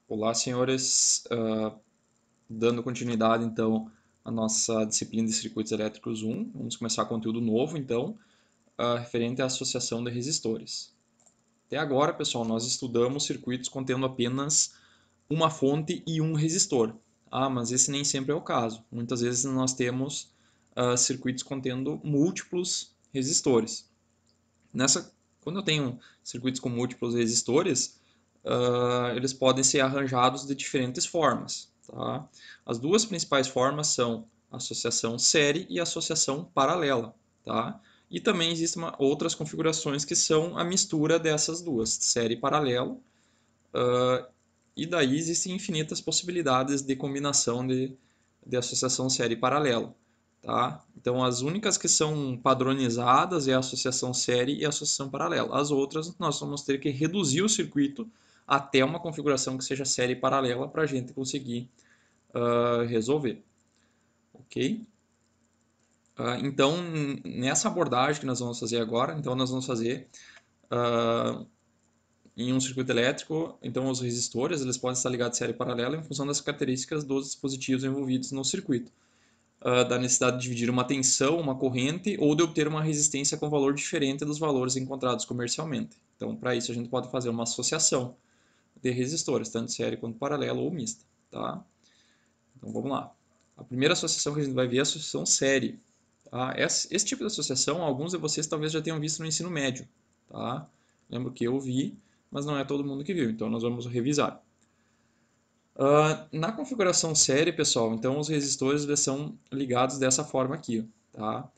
Olá, senhores. Dando continuidade, então, à nossa disciplina de circuitos elétricos 1. Vamos começar conteúdo novo, então, referente à associação de resistores. Até agora, pessoal, nós estudamos circuitos contendo apenas uma fonte e um resistor. Mas esse nem sempre é o caso. Muitas vezes nós temos circuitos contendo múltiplos resistores. Quando eu tenho circuitos com múltiplos resistores, eles podem ser arranjados de diferentes formas. Tá? As duas principais formas são associação série e associação paralela. Tá? E também existem outras configurações que são a mistura dessas duas, série e paralelo. E daí existem infinitas possibilidades de combinação de associação série e paralelo. Tá? Então, as únicas que são padronizadas é a associação série e a associação paralela. As outras, nós vamos ter que reduzir o circuito até uma configuração que seja série e paralela para a gente conseguir resolver. Ok? Então, nessa abordagem que nós vamos fazer agora, então nós vamos fazer em um circuito elétrico, então os resistores eles podem estar ligados em série paralela em função das características dos dispositivos envolvidos no circuito. Da necessidade de dividir uma tensão, uma corrente, ou de obter uma resistência com valor diferente dos valores encontrados comercialmente. Então, para isso, a gente pode fazer uma associação de resistores, tanto série quanto paralela ou mista. Tá? Então, vamos lá. A primeira associação que a gente vai ver é a associação série. Tá? Esse tipo de associação, alguns de vocês talvez já tenham visto no ensino médio. Tá? Lembro que eu vi, mas não é todo mundo que viu, então nós vamos revisar. Na configuração série, pessoal, então os resistores eles são ligados dessa forma aqui, tá?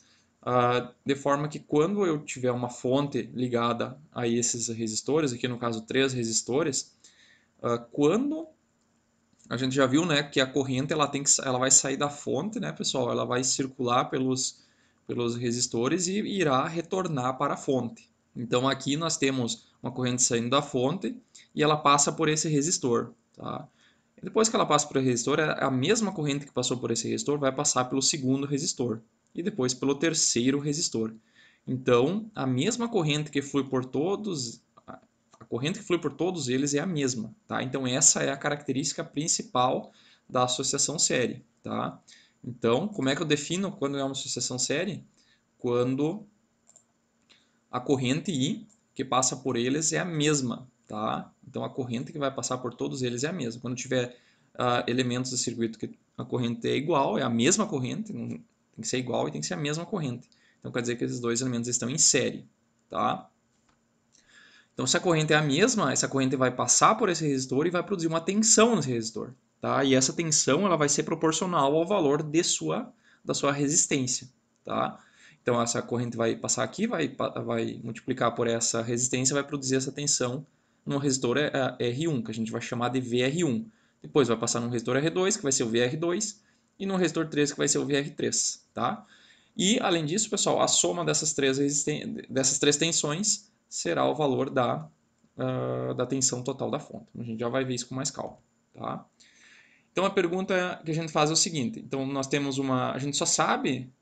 De forma que quando eu tiver uma fonte ligada a esses resistores, aqui no caso 3 resistores, quando a gente já viu, né, que a corrente ela vai sair da fonte, né, pessoal? Ela vai circular pelos resistores e irá retornar para a fonte. Então aqui nós temos uma corrente saindo da fonte e ela passa por esse resistor, tá? E depois que ela passa por esse resistor, a mesma corrente que passou por esse resistor vai passar pelo segundo resistor e depois pelo terceiro resistor. Então, a mesma corrente que flui por todos, a corrente que flui por todos eles é a mesma, tá? Então, essa é a característica principal da associação série, tá? Então, como é que eu defino quando é uma associação série? Quando a corrente I que passa por eles é a mesma, tá? Então a corrente que vai passar por todos eles é a mesma. Quando tiver elementos do circuito que a corrente é igual, é a mesma corrente, tem que ser igual e tem que ser a mesma corrente. Então quer dizer que esses dois elementos estão em série, tá? Então se a corrente é a mesma, essa corrente vai passar por esse resistor e vai produzir uma tensão nesse resistor, tá? E essa tensão ela vai ser proporcional ao valor da sua resistência, tá? Então essa corrente vai passar aqui, vai multiplicar por essa resistência, vai produzir essa tensão no resistor R1, que a gente vai chamar de VR1. Depois vai passar no resistor R2, que vai ser o VR2, e no resistor 3, que vai ser o VR3, tá? E além disso, pessoal, a soma dessas três tensões será o valor da tensão total da fonte. A gente já vai ver isso com mais calma, tá? Então a pergunta que a gente faz é o seguinte: então nós temos a gente só sabe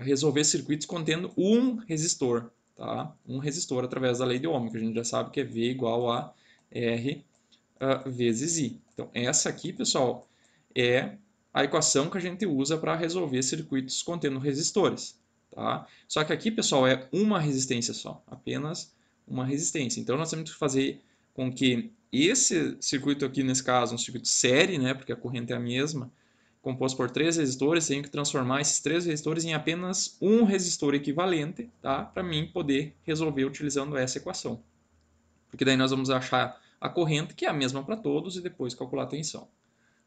resolver circuitos contendo um resistor, tá? Um resistor através da lei de Ohm, que a gente já sabe que é V igual a R vezes I. Então essa aqui, pessoal, é a equação que a gente usa para resolver circuitos contendo resistores, tá? Só que aqui, pessoal, é uma resistência só, apenas uma resistência. Então nós temos que fazer com que esse circuito aqui, nesse caso, um circuito série, né, porque a corrente é a mesma, composto por 3 resistores, tenho que transformar esses 3 resistores em apenas um resistor equivalente, tá? Para mim poder resolver utilizando essa equação. Porque daí nós vamos achar a corrente, que é a mesma para todos, e depois calcular a tensão.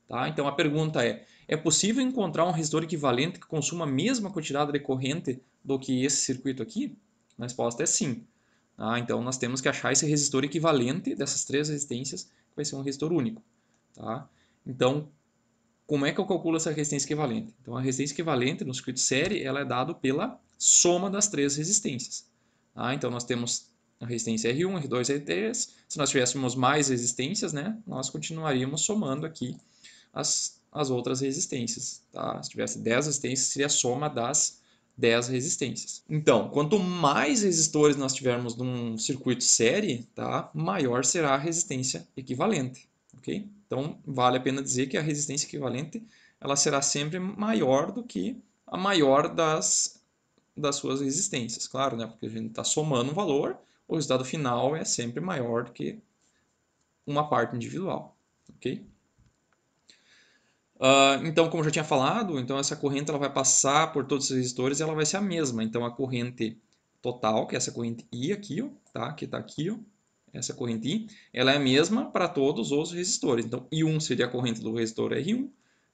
Tá? Então a pergunta é possível encontrar um resistor equivalente que consuma a mesma quantidade de corrente do que esse circuito aqui? A resposta é sim. Tá? Então nós temos que achar esse resistor equivalente dessas 3 resistências, que vai ser um resistor único. Tá? Então, como é que eu calculo essa resistência equivalente? Então a resistência equivalente no circuito série ela é dada pela soma das 3 resistências. Tá? Então nós temos a resistência R1, R2, R3. Se nós tivéssemos mais resistências, né, nós continuaríamos somando aqui as outras resistências. Tá? Se tivesse 10 resistências, seria a soma das 10 resistências. Então, quanto mais resistores nós tivermos num circuito série, tá? Maior será a resistência equivalente. Okay? Então, vale a pena dizer que a resistência equivalente ela será sempre maior do que a maior das suas resistências, claro, né? Porque a gente está somando um valor, o resultado final é sempre maior do que uma parte individual, ok? Então, como eu já tinha falado, então essa corrente ela vai passar por todos os resistores e ela vai ser a mesma. Então, a corrente total, que é essa corrente I aqui, ó, tá? Que está aqui, ó, essa corrente I, ela é a mesma para todos os resistores. Então, I1 seria a corrente do resistor R1,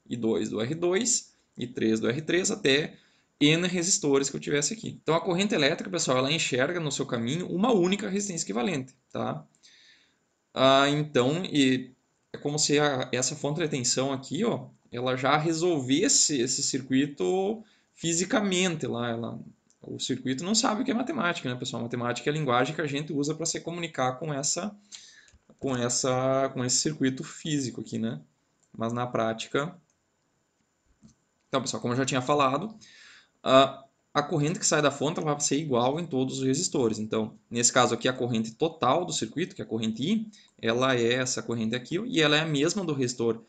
I2 do R2, I3 do R3, até N resistores que eu tivesse aqui. Então, a corrente elétrica, pessoal, ela enxerga no seu caminho uma única resistência equivalente, tá? Então, é como se essa fonte de tensão aqui, ó, ela já resolvesse esse circuito fisicamente lá. O circuito não sabe o que é matemática, né, pessoal? Matemática é a linguagem que a gente usa para se comunicar com esse circuito físico aqui, né? Mas na prática... Então, pessoal, como eu já tinha falado, a corrente que sai da fonte ela vai ser igual em todos os resistores. Então, nesse caso aqui, a corrente total do circuito, que é a corrente I, ela é essa corrente aqui, e ela é a mesma do resistor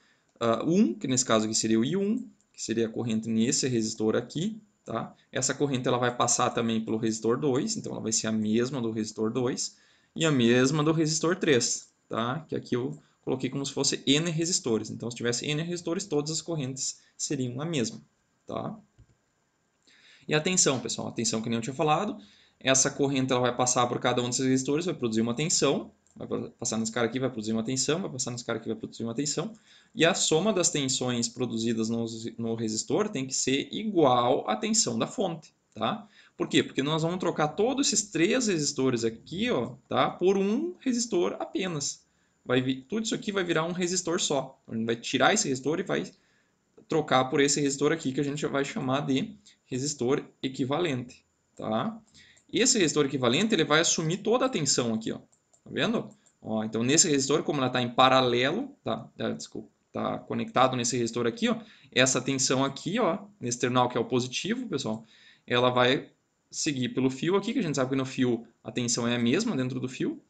1, que nesse caso aqui seria o I1, que seria a corrente nesse resistor aqui. Tá? Essa corrente ela vai passar também pelo resistor 2, então ela vai ser a mesma do resistor 2, e a mesma do resistor 3, tá? Que aqui eu coloquei como se fosse N resistores. Então, se tivesse N resistores, todas as correntes seriam a mesma. Tá? E a tensão, pessoal, a tensão que nem eu tinha falado, essa corrente ela vai passar por cada um desses resistores, vai produzir uma tensão, vai passar nesse cara aqui, vai produzir uma tensão, vai passar nesse cara aqui, vai produzir uma tensão, e a soma das tensões produzidas no resistor tem que ser igual à tensão da fonte, tá? Por quê? Porque nós vamos trocar todos esses três resistores aqui, ó, tá? Por um resistor apenas. Tudo isso aqui vai virar um resistor só. A gente vai tirar esse resistor e vai trocar por esse resistor aqui que a gente vai chamar de resistor equivalente, tá? Esse resistor equivalente ele vai assumir toda a tensão aqui, ó. Tá vendo? Ó, então nesse resistor, como ela está em paralelo, tá? Desculpa, tá conectado nesse resistor aqui, ó. Essa tensão aqui, ó, nesse terminal que é o positivo, pessoal, ela vai seguir pelo fio aqui, que a gente sabe que no fio a tensão é a mesma dentro do fio.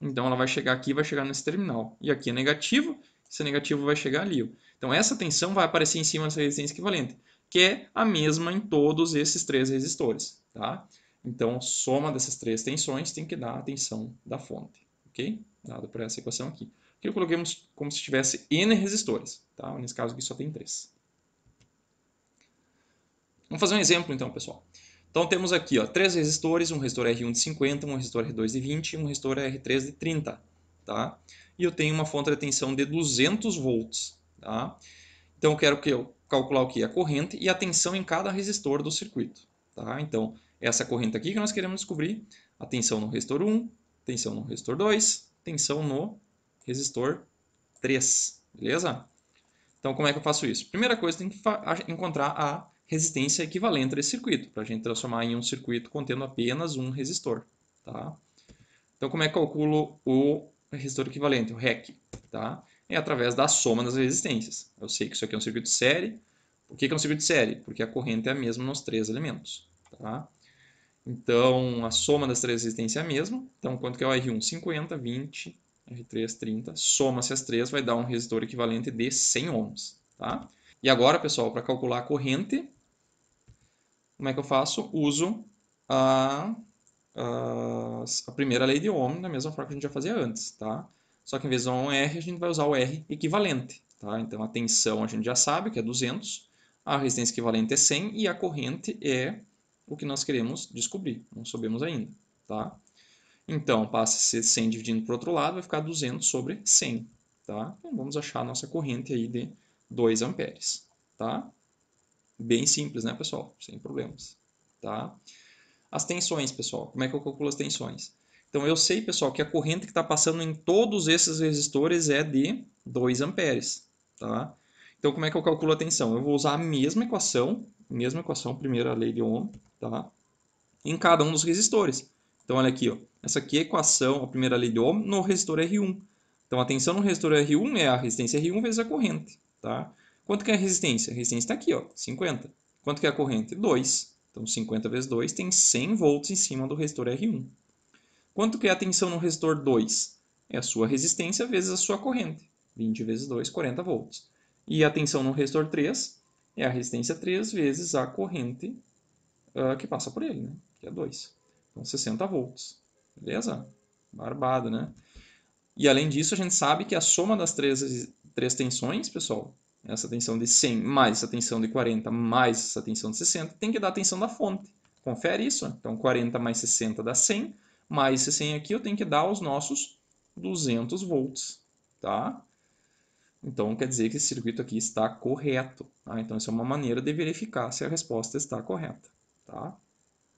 Então ela vai chegar aqui e vai chegar nesse terminal. E aqui é negativo, esse negativo vai chegar ali, ó. Então essa tensão vai aparecer em cima dessa resistência equivalente, que é a mesma em todos esses três resistores, tá? Então, soma dessas três tensões tem que dar a tensão da fonte, ok? Dado por essa equação aqui. Aqui eu coloquei como se tivesse N resistores, tá? Nesse caso aqui só tem 3. Vamos fazer um exemplo então, pessoal. Então temos aqui, ó, 3 resistores, um resistor R1 de 50, um resistor R2 de 20 e um resistor R3 de 30, tá? E eu tenho uma fonte de tensão de 200 volts, tá? Então eu quero calcular o que? A corrente e a tensão em cada resistor do circuito, tá? Então, essa corrente aqui que nós queremos descobrir, a tensão no resistor 1, tensão no resistor 2, tensão no resistor 3, beleza? Então, como é que eu faço isso? Primeira coisa, tem que encontrar a resistência equivalente desse circuito, para a gente transformar em um circuito contendo apenas um resistor, tá? Então, como é que eu calculo o resistor equivalente, o REC? Tá? É através da soma das resistências. Eu sei que isso aqui é um circuito de série. Por que é um circuito de série? Porque a corrente é a mesma nos três elementos. Tá? Então, a soma das três resistências é a mesma. Então, quanto que é o R1? 50, 20, R3, 30. Soma-se as três, vai dar um resistor equivalente de 100 ohms. Tá? E agora, pessoal, para calcular a corrente, como é que eu faço? Uso a primeira lei de Ohm da mesma forma que a gente já fazia antes, tá? Só que em vez de usar um R, a gente vai usar o R equivalente, tá? Então a tensão a gente já sabe que é 200, a resistência equivalente é 100 e a corrente é o que nós queremos descobrir, não sabemos ainda, tá? Então passa a ser 100 dividindo para o outro lado, vai ficar 200 sobre 100, tá? Então vamos achar a nossa corrente aí de 2 amperes, tá? Bem simples, né, pessoal? Sem problemas, tá? As tensões, pessoal. Como é que eu calculo as tensões? Então, eu sei, pessoal, que a corrente que está passando em todos esses resistores é de 2 amperes. Tá? Então, como é que eu calculo a tensão? Eu vou usar a mesma equação, primeira lei de Ohm, tá? Em cada um dos resistores. Então, olha aqui, ó. Essa aqui é a equação, a primeira lei de Ohm, no resistor R1. Então, a tensão no resistor R1 é a resistência R1 vezes a corrente. Tá? Quanto que é a resistência? A resistência está aqui, ó, 50. Quanto que é a corrente? 2. Então, 50 vezes 2 tem 100 volts em cima do resistor R1. Quanto que é a tensão no resistor 2? É a sua resistência vezes a sua corrente. 20 vezes 2, 40 volts. E a tensão no resistor 3 é a resistência 3 vezes a corrente que passa por ele, né? Que é 2. Então, 60 volts. Beleza? Barbado, né? E além disso, a gente sabe que a soma das três tensões, pessoal, essa tensão de 100 mais essa tensão de 40 mais essa tensão de 60, tem que dar a tensão da fonte. Confere isso. Então, 40 mais 60 dá 100, mais esse 100 aqui eu tenho que dar os nossos 200 volts, tá? Então, quer dizer que esse circuito aqui está correto, tá? Então, essa é uma maneira de verificar se a resposta está correta, tá?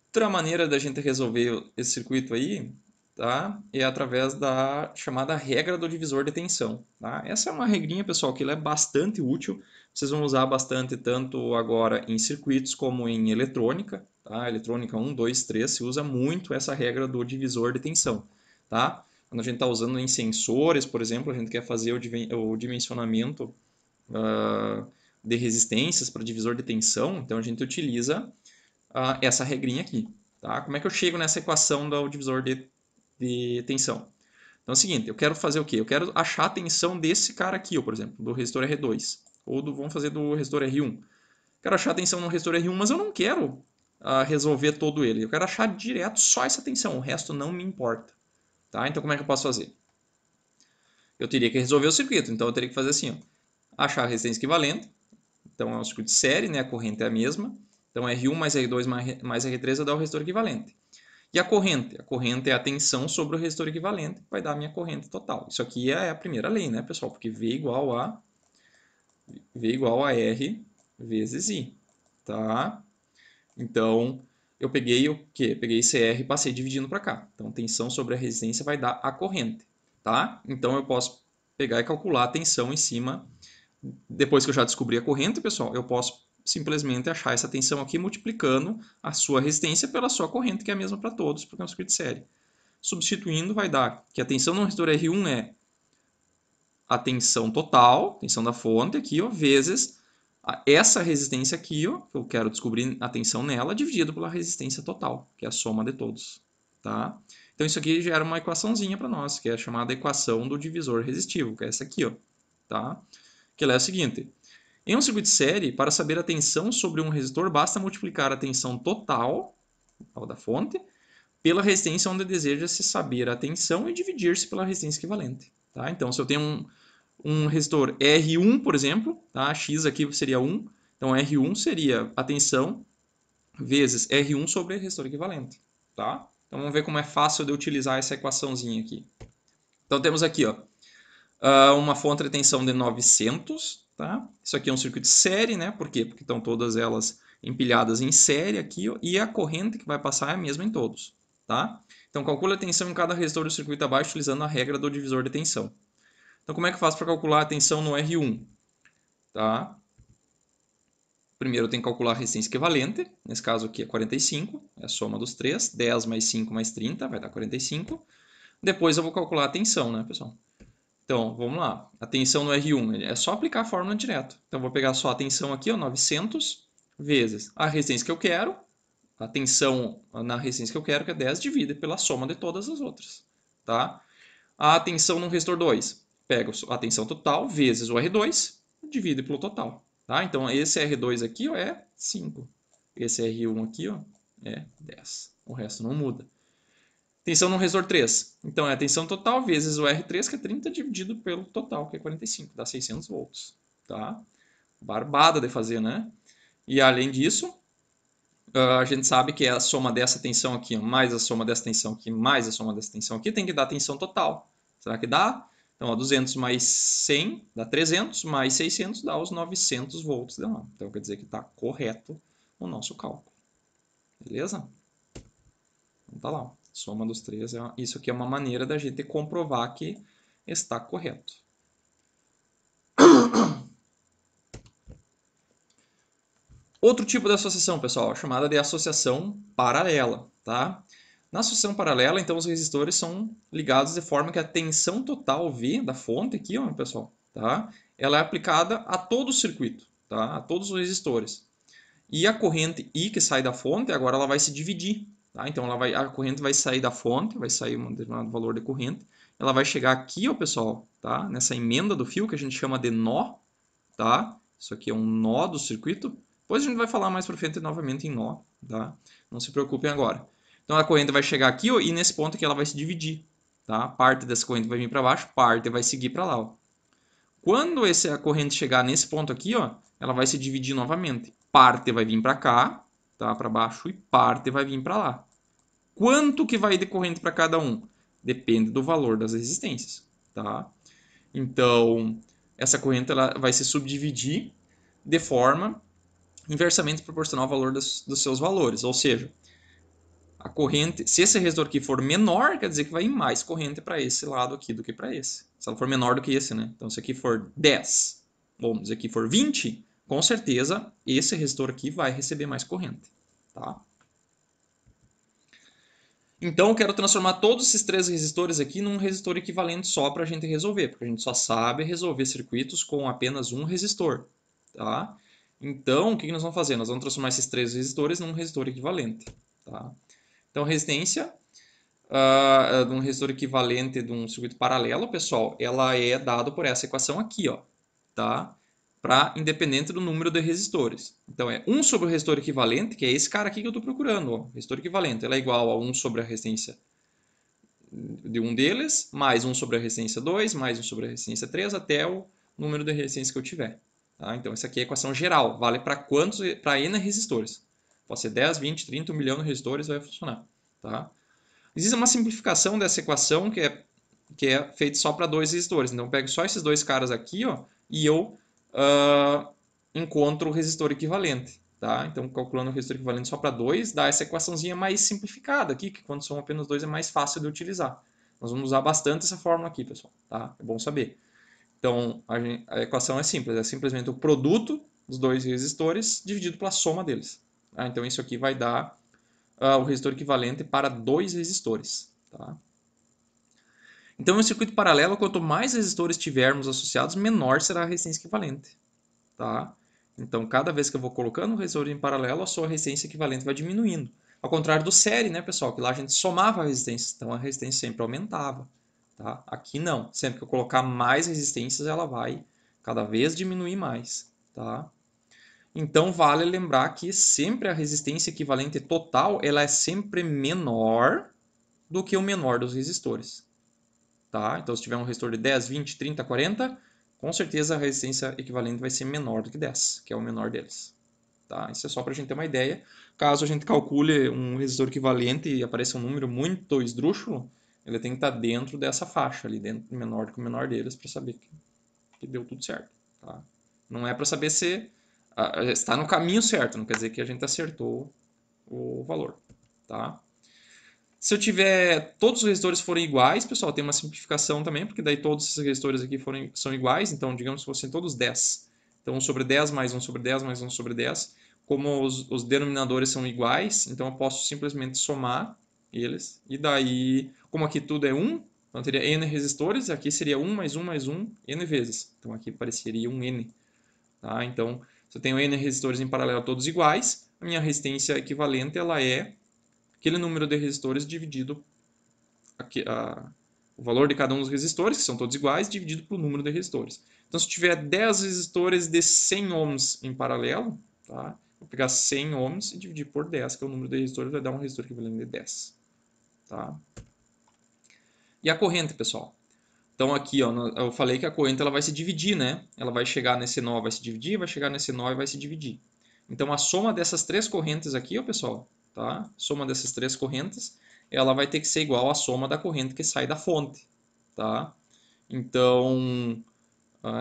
Outra maneira da gente resolver esse circuito aí, tá? É através da chamada regra do divisor de tensão, tá? Essa é uma regrinha, pessoal, que ela é bastante útil. Vocês vão usar bastante tanto agora em circuitos como em eletrônica, tá? Eletrônica 1, 2, 3, se usa muito essa regra do divisor de tensão, tá? Quando a gente está usando em sensores, por exemplo, a gente quer fazer o dimensionamento de resistências para divisor de tensão, então a gente utiliza essa regrinha aqui. Tá? Como é que eu chego nessa equação do divisor de tensão? Então é o seguinte, eu quero fazer o quê? Eu quero achar a tensão desse cara aqui, ó, por exemplo, do resistor R2, ou vamos fazer do resistor R1. Quero achar a tensão no resistor R1, mas eu não quero resolver todo ele. Eu quero achar direto só essa tensão, o resto não me importa. Tá? Então como é que eu posso fazer? Eu teria que resolver o circuito, então eu teria que fazer assim, ó, achar a resistência equivalente, então é um circuito de série, né? A corrente é a mesma, então R1 mais R2 mais R3 vai dar o resistor equivalente. E a corrente? A corrente é a tensão sobre o resistor equivalente, que vai dar a minha corrente total. Isso aqui é a primeira lei, né, pessoal? Porque V igual a R vezes I, tá? Então, eu peguei o quê? Peguei CR e passei dividindo para cá. Então, tensão sobre a resistência vai dar a corrente, tá? Então, eu posso pegar e calcular a tensão em cima. Depois que eu já descobri a corrente, pessoal, eu posso simplesmente achar essa tensão aqui multiplicando a sua resistência pela sua corrente, que é a mesma para todos, porque é um circuito de série. Substituindo, vai dar que a tensão no resistor R1 é a tensão total, tensão da fonte aqui, ó, vezes essa resistência aqui, ó, que eu quero descobrir a tensão nela, dividido pela resistência total, que é a soma de todos. Tá? Então isso aqui gera uma equaçãozinha para nós, que é a chamada equação do divisor resistivo, que é essa aqui. Ó, tá? Que ela é a seguinte. Em um circuito de série, para saber a tensão sobre um resistor, basta multiplicar a tensão total da fonte pela resistência onde deseja-se saber a tensão e dividir-se pela resistência equivalente. Tá? Então, se eu tenho um resistor R1, por exemplo, tá? X aqui seria 1, então R1 seria a tensão vezes R1 sobre o resistor equivalente. Tá? Então, vamos ver como é fácil de utilizar essa equaçãozinha aqui. Então, temos aqui ó, uma fonte de tensão de 900, tá? Isso aqui é um circuito de série, né? Por quê? Porque estão todas elas empilhadas em série aqui, ó, e a corrente que vai passar é a mesma em todos, tá? Então, calcula a tensão em cada resistor do circuito abaixo utilizando a regra do divisor de tensão. Então, como é que eu faço para calcular a tensão no R1? Tá? Primeiro eu tenho que calcular a resistência equivalente, nesse caso aqui é 45, é a soma dos três, 10 mais 5 mais 30, vai dar 45. Depois eu vou calcular a tensão, né, pessoal? Então, vamos lá. A tensão no R1 é só aplicar a fórmula direto. Então, vou pegar só a tensão aqui, ó, 900 vezes a resistência que eu quero. A tensão na resistência que eu quero, que é 10, divide pela soma de todas as outras. Tá? A tensão no resistor 2. Pego a tensão total vezes o R2, divide pelo total. Tá? Então, esse R2 aqui ó, é 5. Esse R1 aqui ó, é 10. O resto não muda. Tensão no resistor 3. Então, é a tensão total vezes o R3, que é 30, dividido pelo total, que é 45. Dá 600 volts. Tá? Barbada de fazer, né? E, além disso, a gente sabe que a soma dessa tensão aqui, mais a soma dessa tensão aqui, mais a soma dessa tensão aqui, tem que dar a tensão total. Será que dá? Então, ó, 200 mais 100 dá 300, mais 600 dá os 900 volts. Então, quer dizer que está correto o nosso cálculo. Beleza? Então, tá lá. Soma dos três, isso aqui é uma maneira da gente comprovar que está correto. Outro tipo de associação, pessoal, chamada de associação paralela. Tá? Na associação paralela, então, os resistores são ligados de forma que a tensão total V da fonte aqui, ó, pessoal, tá? Ela é aplicada a todo o circuito, tá? A todos os resistores. E a corrente I que sai da fonte, agora ela vai se dividir. Tá? Então, a corrente vai sair da fonte, vai sair um determinado valor de corrente, ela vai chegar aqui, ó, pessoal, tá? Nessa emenda do fio que a gente chama de nó, tá? Isso aqui é um nó do circuito. Depois a gente vai falar mais para frente novamente em nó, tá? Não se preocupem agora. Então a corrente vai chegar aqui, ó, e nesse ponto aqui ela vai se dividir, tá? Parte dessa corrente vai vir para baixo, parte vai seguir para lá, ó. Quando a corrente chegar nesse ponto aqui, ó, ela vai se dividir novamente. Parte vai vir para cá, tá? Para baixo, e parte vai vir para lá. Quanto que vai de corrente para cada um? Depende do valor das resistências, tá? Então, essa corrente ela vai se subdividir de forma inversamente proporcional ao valor dos seus valores. Ou seja, a corrente, se esse resistor aqui for menor, quer dizer que vai ir mais corrente para esse lado aqui do que para esse. Se ela for menor do que esse, né? Então, se aqui for 10, vamos dizer que for 20, com certeza esse resistor aqui vai receber mais corrente, tá? Então, eu quero transformar todos esses três resistores aqui num resistor equivalente só para a gente resolver, porque a gente só sabe resolver circuitos com apenas um resistor, tá? Então, o que nós vamos fazer? Nós vamos transformar esses três resistores num resistor equivalente, tá? Então, resistência de um resistor equivalente de um circuito paralelo, pessoal, ela é dada por essa equação aqui, ó, tá? Para independente do número de resistores. Então, é 1 sobre o resistor equivalente, que é esse cara aqui que eu estou procurando, ó, resistor equivalente. Ela é igual a 1 sobre a resistência de um deles, mais 1 sobre a resistência 2, mais 1 sobre a resistência 3, até o número de resistência que eu tiver. Tá? Então, essa aqui é a equação geral, vale para quantos? Para N resistores. Pode ser 10, 20, 30, 1 milhão de resistores, vai funcionar. Tá? Existe uma simplificação dessa equação que é feita só para dois resistores. Então, eu pego só esses dois caras aqui, ó, e eu encontro o resistor equivalente. Tá? Então, calculando o resistor equivalente só para dois, dá essa equaçãozinha mais simplificada aqui, que quando são apenas dois é mais fácil de utilizar. Nós vamos usar bastante essa fórmula aqui, pessoal. Tá? É bom saber. Então, a equação é simples. É simplesmente o produto dos dois resistores dividido pela soma deles. Tá? Então, isso aqui vai dar o resistor equivalente para dois resistores. Tá? Então, no circuito paralelo, quanto mais resistores tivermos associados, menor será a resistência equivalente. Tá? Então, cada vez que eu vou colocando um resistor em paralelo, a sua resistência equivalente vai diminuindo. Ao contrário do série, né, pessoal? Que lá a gente somava a resistência, então a resistência sempre aumentava. Tá? Aqui não. Sempre que eu colocar mais resistências, ela vai cada vez diminuir mais. Tá? Então, vale lembrar que sempre a resistência equivalente total ela é sempre menor do que o menor dos resistores. Tá? Então, se tiver um resistor de 10, 20, 30, 40, com certeza a resistência equivalente vai ser menor do que 10, que é o menor deles. Tá? Isso é só para a gente ter uma ideia. Caso a gente calcule um resistor equivalente e apareça um número muito esdrúxulo, ele tem que estar dentro dessa faixa ali, dentro menor do que o menor deles, para saber que deu tudo certo. Tá? Não é para saber se está no caminho certo, não quer dizer que a gente acertou o valor. Tá? Se eu tiver todos os resistores forem iguais, pessoal, tem uma simplificação também, porque daí todos esses resistores aqui são iguais, então digamos que fossem todos 10. Então 1 sobre 10 mais 1 sobre 10 mais 1 sobre 10. Como os denominadores são iguais, então eu posso simplesmente somar eles. E daí, como aqui tudo é 1, então teria N resistores, aqui seria 1 mais 1 mais 1, N vezes. Então aqui apareceria um N. Tá? Então, se eu tenho N resistores em paralelo todos iguais, a minha resistência equivalente ela é aquele número de resistores dividido o valor de cada um dos resistores, que são todos iguais, dividido pelo número de resistores. Então, se tiver 10 resistores de 100 ohms em paralelo, tá? Vou pegar 100 ohms e dividir por 10, que é o número de resistores, vai dar um resistor equivalente de 10. Tá? E a corrente, pessoal? Então, aqui, ó, eu falei que a corrente ela vai se dividir, né? Ela vai chegar nesse nó, vai se dividir, vai chegar nesse nó e vai se dividir. Então, a soma dessas três correntes aqui, ó, pessoal, tá? Soma dessas três correntes, ela vai ter que ser igual à soma da corrente que sai da fonte, tá? Então,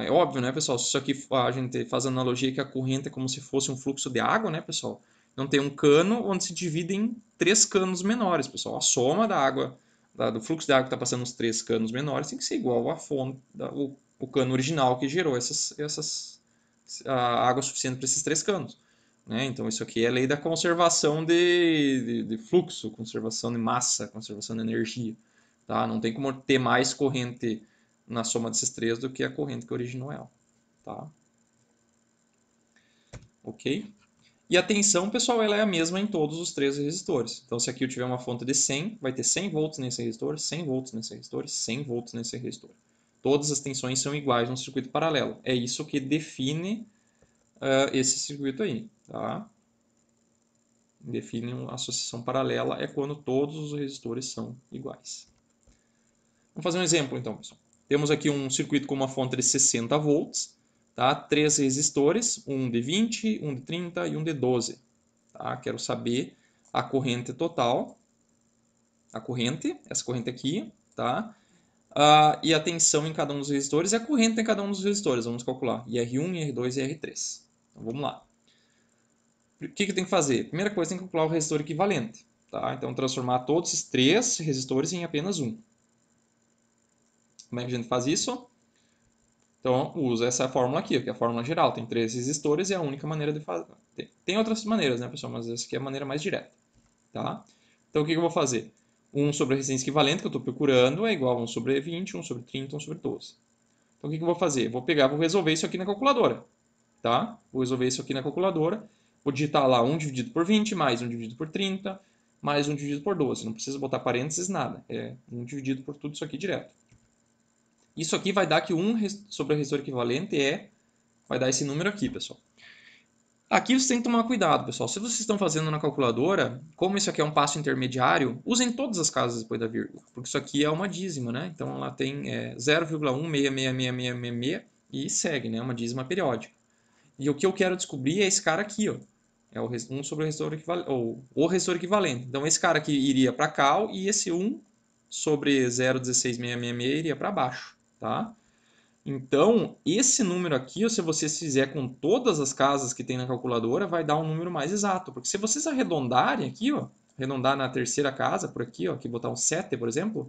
é óbvio, né, pessoal? Isso aqui a gente faz a analogia que a corrente é como se fosse um fluxo de água, né, pessoal? Então, tem um cano onde se divide em três canos menores, pessoal. A soma da água, do fluxo de água que está passando nos três canos menores tem que ser igual à fonte, o cano original que gerou a água suficiente para esses três canos. Né? Então, isso aqui é a lei da conservação de fluxo, conservação de massa, conservação de energia. Tá? Não tem como ter mais corrente na soma desses três do que a corrente que originou ela. Tá? Ok? E a tensão, pessoal, ela é a mesma em todos os três resistores. Então, se aqui eu tiver uma fonte de 100, vai ter 100 volts nesse resistor, 100 volts nesse resistor, 100 volts nesse resistor. Todas as tensões são iguais no circuito paralelo. É isso que define esse circuito aí. Tá? Define uma associação paralela é quando todos os resistores são iguais. Vamos fazer um exemplo, então, pessoal. Temos aqui um circuito com uma fonte de 60 volts, tá? 3 resistores, um de 20, um de 30 e um de 12. Tá? Quero saber a corrente total, essa corrente aqui, tá? E a tensão em cada um dos resistores e a corrente em cada um dos resistores. Vamos calcular IR1, IR2 e IR3. Então, vamos lá. O que eu tenho que fazer? Primeira coisa, tem que calcular o resistor equivalente. Tá? Então, transformar todos esses 3 resistores em apenas um. Como é que a gente faz isso? Então, usa essa fórmula aqui, que é a fórmula geral. Tem 3 resistores e é a única maneira de fazer. Tem outras maneiras, né, pessoal? Mas essa aqui é a maneira mais direta. Tá? Então, o que eu vou fazer? 1 sobre a resistência equivalente que eu estou procurando é igual a 1 sobre 20, 1 sobre 30, 1 sobre 12. Então, o que eu vou fazer? Vou pegar, vou resolver isso aqui na calculadora. Tá? Vou resolver isso aqui na calculadora. Vou digitar lá 1 dividido por 20, mais 1 dividido por 30, mais 1 dividido por 12. Não precisa botar parênteses, nada. É 1 dividido por tudo isso aqui direto. Isso aqui vai dar que 1 sobre o resistor equivalente vai dar esse número aqui, pessoal. Aqui você tem que tomar cuidado, pessoal. Se vocês estão fazendo na calculadora, como isso aqui é um passo intermediário, usem todas as casas depois da vírgula, porque isso aqui é uma dízima, né? Então ela tem 0,1666666 e segue, né? Uma dízima periódica. E o que eu quero descobrir é esse cara aqui, ó. É o 1 sobre o resistor equivalente, ou o resistor equivalente. Então esse cara aqui iria para cá e esse 1 sobre 0,16666 iria para baixo, tá? Então, esse número aqui, se você fizer com todas as casas que tem na calculadora, vai dar um número mais exato. Porque se vocês arredondarem aqui, ó, arredondar na terceira casa, por aqui, ó, aqui botar um 7, por exemplo,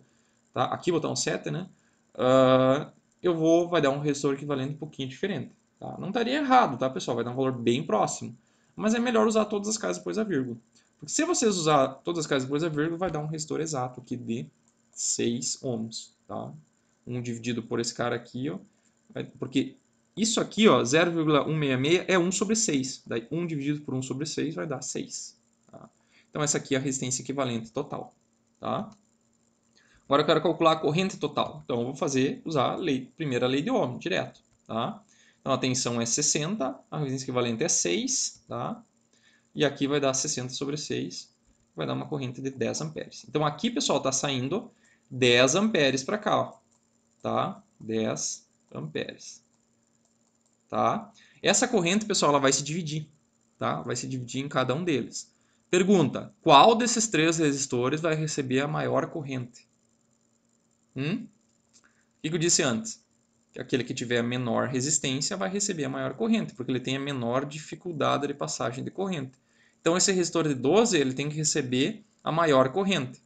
tá? Aqui botar um 7, né? Vai dar um resistor equivalente um pouquinho diferente. Tá? Não estaria errado, tá, pessoal? Vai dar um valor bem próximo. Mas é melhor usar todas as casas depois da vírgula. Porque se vocês usar todas as casas depois da vírgula, vai dar um resistor exato aqui de 6 ohms, tá? 1 dividido por esse cara aqui, ó, porque isso aqui, ó, 0,166 é 1 sobre 6. Daí 1 dividido por 1 sobre 6 vai dar 6. Tá? Então essa aqui é a resistência equivalente total. Tá? Agora eu quero calcular a corrente total. Então eu vou usar a primeira lei de Ohm, direto. Tá? Então a tensão é 60, a resistência equivalente é 6. Tá? E aqui vai dar 60 sobre 6, vai dar uma corrente de 10 amperes. Então aqui, pessoal, está saindo 10 amperes para cá. Ó. Tá? 10 amperes. Tá? Essa corrente, pessoal, ela vai se dividir. Tá? Vai se dividir em cada um deles. Pergunta, qual desses 3 resistores vai receber a maior corrente? O que eu disse antes? Que aquele que tiver a menor resistência vai receber a maior corrente, porque ele tem a menor dificuldade de passagem de corrente. Então, esse resistor de 12 ele tem que receber a maior corrente.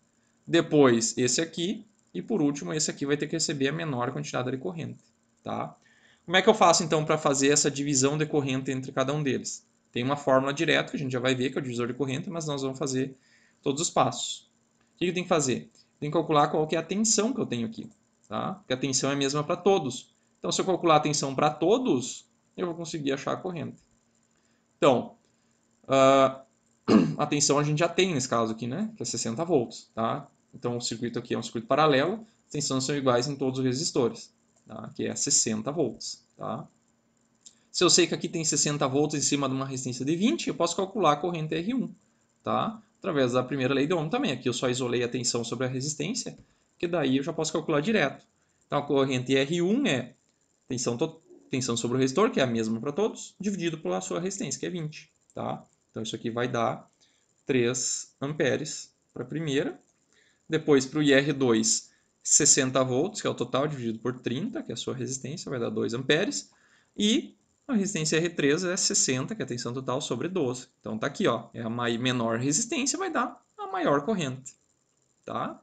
Depois, esse aqui. E, por último, esse aqui vai ter que receber a menor quantidade de corrente. Tá? Como é que eu faço, então, para fazer essa divisão de corrente entre cada um deles? Tem uma fórmula direta, que a gente já vai ver, que é o divisor de corrente, mas nós vamos fazer todos os passos. O que eu tenho que fazer? Tenho que calcular qual que é a tensão que eu tenho aqui. Tá? Porque a tensão é a mesma para todos. Então, se eu calcular a tensão para todos, eu vou conseguir achar a corrente. Então, a tensão a gente já tem nesse caso aqui, né? Que é 60 volts. Tá? Então, o circuito aqui é um circuito paralelo, as tensões são iguais em todos os resistores, tá? Que é 60 volts. Tá? Se eu sei que aqui tem 60 volts em cima de uma resistência de 20, eu posso calcular a corrente R1, tá? Através da primeira lei de Ohm também. Aqui eu só isolei a tensão sobre a resistência, que daí eu já posso calcular direto. Então a corrente R1 é tensão sobre o resistor, que é a mesma para todos, dividido pela sua resistência, que é 20. Tá? Então isso aqui vai dar 3 amperes para a primeira. Depois para o IR2, 60 volts, que é o total, dividido por 30, que é a sua resistência, vai dar 2 amperes. E a resistência R3 é 60, que é a tensão total, sobre 12. Então tá aqui, ó, é a menor resistência, vai dar a maior corrente. Tá?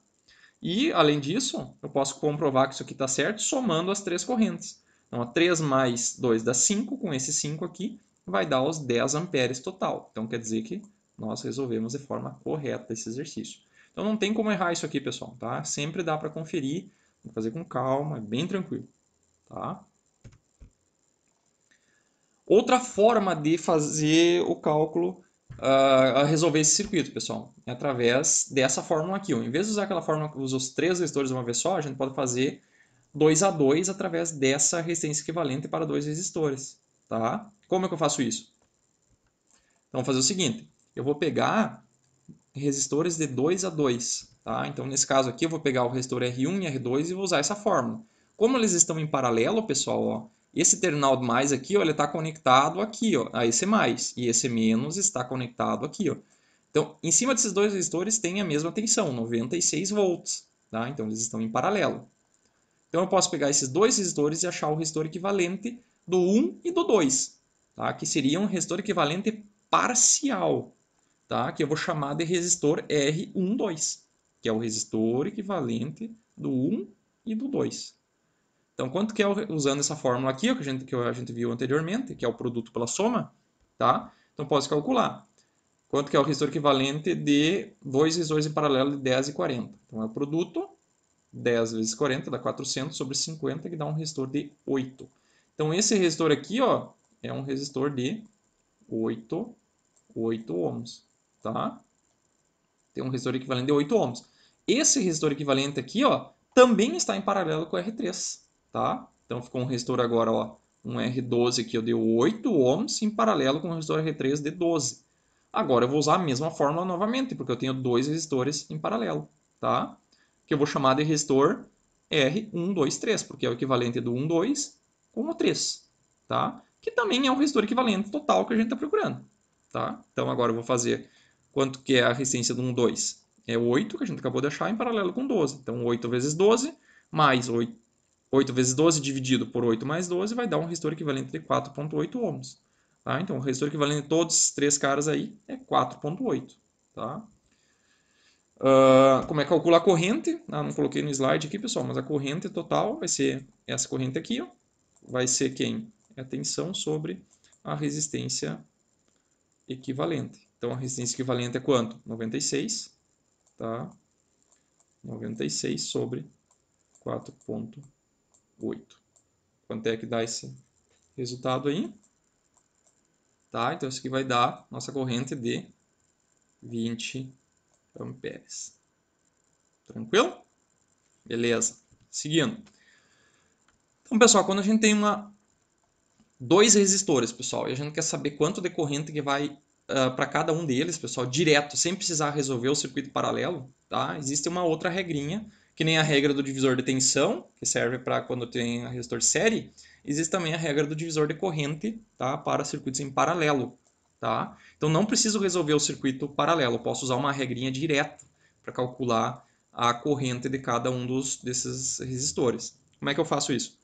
E, além disso, eu posso comprovar que isso aqui está certo somando as 3 correntes. Então, 3 mais 2 dá 5, com esse 5 aqui, vai dar os 10 amperes total. Então, quer dizer que nós resolvemos de forma correta esse exercício. Então, não tem como errar isso aqui, pessoal. Tá? Sempre dá para conferir, fazer com calma, é bem tranquilo. Tá? Outra forma de fazer o cálculo, a resolver esse circuito, pessoal, é através dessa fórmula aqui. Ó. Em vez de usar aquela fórmula que usa os três resistores de uma vez só, a gente pode fazer 2 a 2 através dessa resistência equivalente para dois resistores. Tá? Como é que eu faço isso? Então, vou fazer o seguinte, eu vou pegar resistores de 2 a 2. Tá? Então, nesse caso aqui, eu vou pegar o resistor R1 e R2 e vou usar essa fórmula. Como eles estão em paralelo, pessoal, ó, esse terminal mais aqui, ó, ele está conectado aqui, ó, a esse mais, e esse menos está conectado aqui. Ó. Então, em cima desses dois resistores tem a mesma tensão, 96 volts. Tá? Então, eles estão em paralelo. Então, eu posso pegar esses dois resistores e achar o resistor equivalente do 1 e do 2, tá? Que seria um resistor equivalente parcial, tá? Que eu vou chamar de resistor R12, que é o resistor equivalente do 1 e do 2. Então, quanto que é usando essa fórmula aqui, que a gente viu anteriormente, que é o produto pela soma, tá? Então, posso calcular. Quanto que é o resistor equivalente de dois resistores em paralelo de 10 e 40. Então, é o produto, 10 vezes 40 dá 400 sobre 50, que dá um resistor de 8. Então, esse resistor aqui, ó, é um resistor de 8 ohms, tá? Tem um resistor equivalente de 8 ohms. Esse resistor equivalente aqui, ó, também está em paralelo com o R3, tá? Então ficou um resistor agora, ó, um R12 aqui de 8 ohms em paralelo com o resistor R3 de 12. Agora eu vou usar a mesma fórmula novamente, porque eu tenho dois resistores em paralelo, tá? Que eu vou chamar de resistor R123, porque é o equivalente do 12 com o 3, tá? Que também é um resistor equivalente total que a gente está procurando, tá? Então agora eu vou fazer quanto que é a resistência do 12? É 8, que a gente acabou de achar, em paralelo com 12. Então 8 vezes 12 mais 8 vezes 12 dividido por 8 mais 12 vai dar um resistor equivalente de 4,8 ohms. Tá? Então o resistor equivalente de todos esses três caras aí é 4,8. Tá? Como é que calcula a corrente? Não coloquei no slide aqui, pessoal, mas a corrente total vai ser essa corrente aqui. Ó. Vai ser quem? É a tensão sobre a resistência equivalente. Então, a resistência equivalente é quanto? 96, tá? 96 sobre 4,8. Quanto é que dá esse resultado aí? Tá? Então, isso aqui vai dar nossa corrente de 20 amperes. Tranquilo? Beleza. Seguindo. Então, pessoal, quando a gente tem dois resistores, pessoal, e a gente quer saber quanto de corrente que vai para cada um deles, pessoal, direto, sem precisar resolver o circuito paralelo, tá? Existe uma outra regrinha, que nem a regra do divisor de tensão, que serve para quando tem a resistor série, existe também a regra do divisor de corrente, tá? Para circuitos em paralelo, tá? Então não preciso resolver o circuito paralelo, posso usar uma regrinha direta para calcular a corrente de cada um desses resistores. Como é que eu faço isso?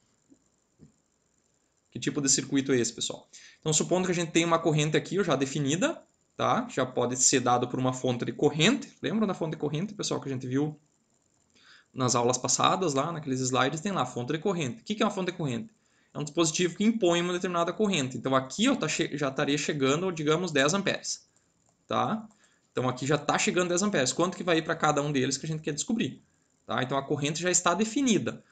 Que tipo de circuito é esse, pessoal? Então, supondo que a gente tem uma corrente aqui já definida, tá? Já pode ser dado por uma fonte de corrente. Lembra da fonte de corrente, pessoal, que a gente viu nas aulas passadas, lá naqueles slides, tem lá, fonte de corrente. O que é uma fonte de corrente? É um dispositivo que impõe uma determinada corrente. Então, aqui ó, já estaria chegando, digamos, 10 amperes. Tá? Então, aqui já está chegando 10 amperes. Quanto que vai ir para cada um deles que a gente quer descobrir? Tá? Então, a corrente já está definida.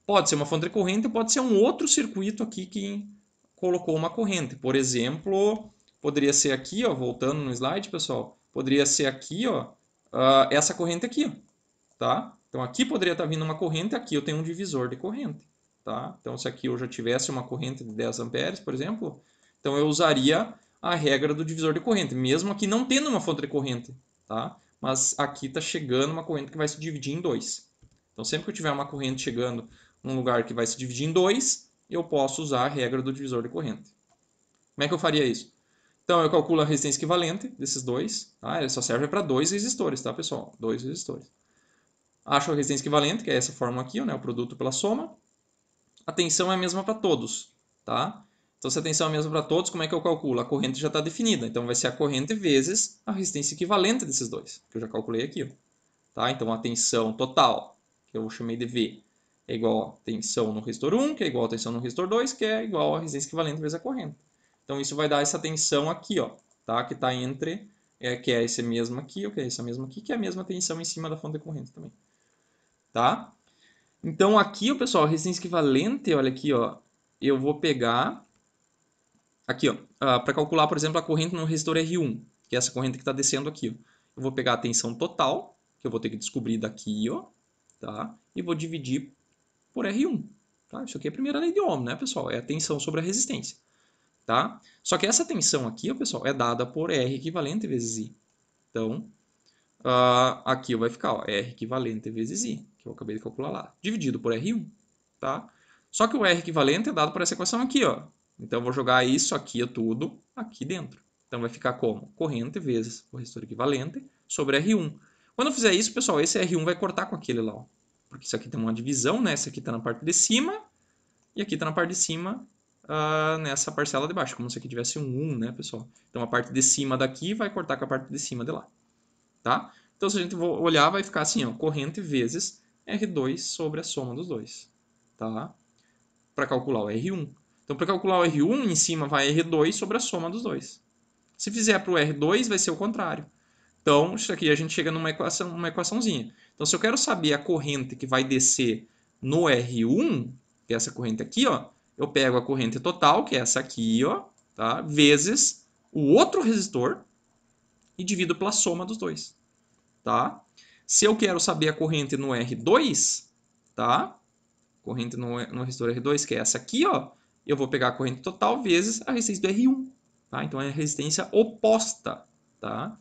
Pode ser uma fonte de corrente, pode ser um outro circuito aqui que colocou uma corrente. Por exemplo, poderia ser aqui, ó, voltando no slide, pessoal, poderia ser aqui, ó, essa corrente aqui, ó, tá? Então aqui poderia estar vindo uma corrente, aqui eu tenho um divisor de corrente, tá? Então se aqui eu já tivesse uma corrente de 10 amperes, por exemplo, então eu usaria a regra do divisor de corrente, mesmo aqui não tendo uma fonte de corrente, tá? Mas aqui está chegando uma corrente que vai se dividir em dois. Então sempre que eu tiver uma corrente chegando num lugar que vai se dividir em dois, eu posso usar a regra do divisor de corrente. Como é que eu faria isso? Então, eu calculo a resistência equivalente desses dois. Tá? Ele só serve para dois resistores, tá, pessoal? Dois resistores. Acho a resistência equivalente, que é essa fórmula aqui, né? O produto pela soma. A tensão é a mesma para todos, tá? Então, se a tensão é a mesma para todos, como é que eu calculo? A corrente já está definida. Então, vai ser a corrente vezes a resistência equivalente desses dois, que eu já calculei aqui. Ó. Tá? Então, a tensão total, que eu chamei de V, é igual a tensão no resistor 1, que é igual a tensão no resistor 2, que é igual a resistência equivalente vezes a corrente. Então, isso vai dar essa tensão aqui, ó, tá? Que está entre, que é esse mesmo aqui, que é essa mesma aqui, que é a mesma tensão em cima da fonte de corrente também. Tá? Então, aqui, pessoal, a resistência equivalente, olha aqui, ó, eu vou pegar Aqui, ó, para calcular, por exemplo, a corrente no resistor R1, que é essa corrente que está descendo aqui, ó. Eu vou pegar a tensão total, que eu vou ter que descobrir daqui, ó, tá? E vou dividir por R1, tá? Isso aqui é a primeira lei de Ohm, né, pessoal? É a tensão sobre a resistência, tá? Só que essa tensão aqui, ó, pessoal, é dada por R equivalente vezes I. Então, aqui vai ficar, ó, R equivalente vezes I, que eu acabei de calcular lá, dividido por R1, tá? Só que o R equivalente é dado por essa equação aqui, ó. Então, eu vou jogar isso aqui tudo aqui dentro. Então, vai ficar como? Corrente vezes o resistor equivalente sobre R1. Quando eu fizer isso, pessoal, esse R1 vai cortar com aquele lá, ó. Porque isso aqui tem uma divisão, né? Esse aqui está na parte de cima e aqui está na parte de cima, nessa parcela de baixo, como se aqui tivesse um 1, né, pessoal? Então, a parte de cima daqui vai cortar com a parte de cima de lá, tá? Então, se a gente olhar, vai ficar assim, ó, corrente vezes R2 sobre a soma dos dois, tá? Para calcular o R1. Então, para calcular o R1, em cima vai R2 sobre a soma dos dois. Se fizer para o R2, vai ser o contrário. Então, isso aqui a gente chega numa equaçãozinha. Então, se eu quero saber a corrente que vai descer no R1, que é essa corrente aqui, ó, eu pego a corrente total, que é essa aqui, ó, tá? Vezes o outro resistor e divido pela soma dos dois, tá? Se eu quero saber a corrente no R2, tá? Corrente no resistor R2, que é essa aqui, ó, eu vou pegar a corrente total vezes a resistência do R1, tá? Então é a resistência oposta, tá?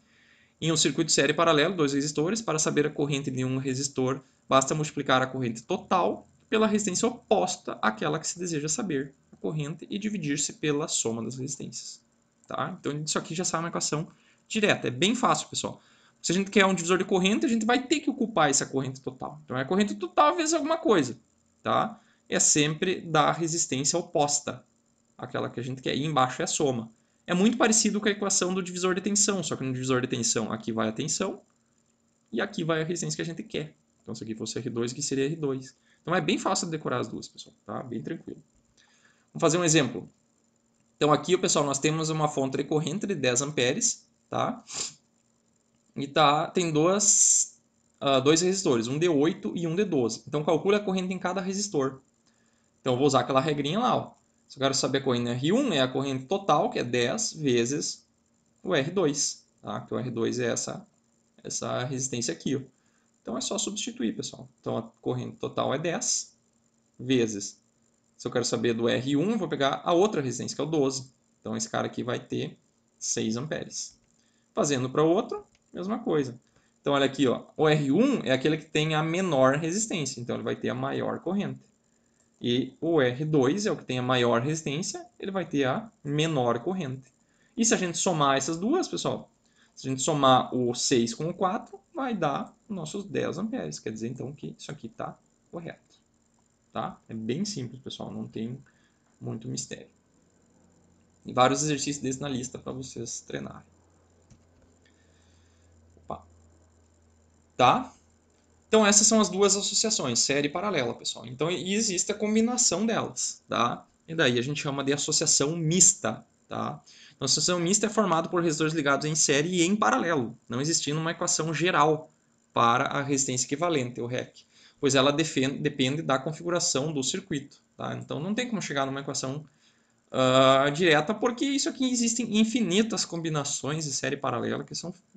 Em um circuito série paralelo, dois resistores, para saber a corrente de um resistor, basta multiplicar a corrente total pela resistência oposta àquela que se deseja saber, a corrente, e dividir-se pela soma das resistências, tá? Então isso aqui já sai uma equação direta, é bem fácil, pessoal. Se a gente quer um divisor de corrente, a gente vai ter que ocupar essa corrente total. Então é a corrente total vezes alguma coisa, tá? É sempre da resistência oposta àquela que a gente quer. E embaixo é a soma. É muito parecido com a equação do divisor de tensão, só que no divisor de tensão aqui vai a tensão e aqui vai a resistência que a gente quer. Então se aqui fosse R2, aqui seria R2. Então é bem fácil de decorar as duas, pessoal, tá? Bem tranquilo. Vamos fazer um exemplo. Então aqui, pessoal, nós temos uma fonte de corrente de 10 amperes, tá? E tem dois resistores, um de 8 e um de 12. Então calcule a corrente em cada resistor. Então eu vou usar aquela regrinha lá, ó. Se eu quero saber a corrente R1, é a corrente total, que é 10 vezes o R2, tá? Que o R2 é essa resistência aqui, ó. Então é só substituir, pessoal. Então a corrente total é 10 vezes. Se eu quero saber do R1, eu vou pegar a outra resistência, que é o 12. Então esse cara aqui vai ter 6 amperes. Fazendo para o outro, mesma coisa. Então olha aqui, ó, o R1 é aquele que tem a menor resistência, então ele vai ter a maior corrente. E o R2 é o que tem a maior resistência, ele vai ter a menor corrente. E se a gente somar essas duas, pessoal, se a gente somar o 6 com o 4, vai dar os nossos 10 amperes. Quer dizer, então, que isso aqui está correto. Tá? É bem simples, pessoal, não tem muito mistério. E vários exercícios desses na lista para vocês treinarem. Opa. Tá? Então, essas são as duas associações, série e paralela, pessoal. Então, e existe a combinação delas, tá? E daí a gente chama de associação mista, tá? Então, a associação mista é formada por resistores ligados em série e em paralelo, não existindo uma equação geral para a resistência equivalente, o REC, pois ela depende da configuração do circuito, tá? Então, não tem como chegar numa equação direta, porque isso aqui existem infinitas combinações de série paralela que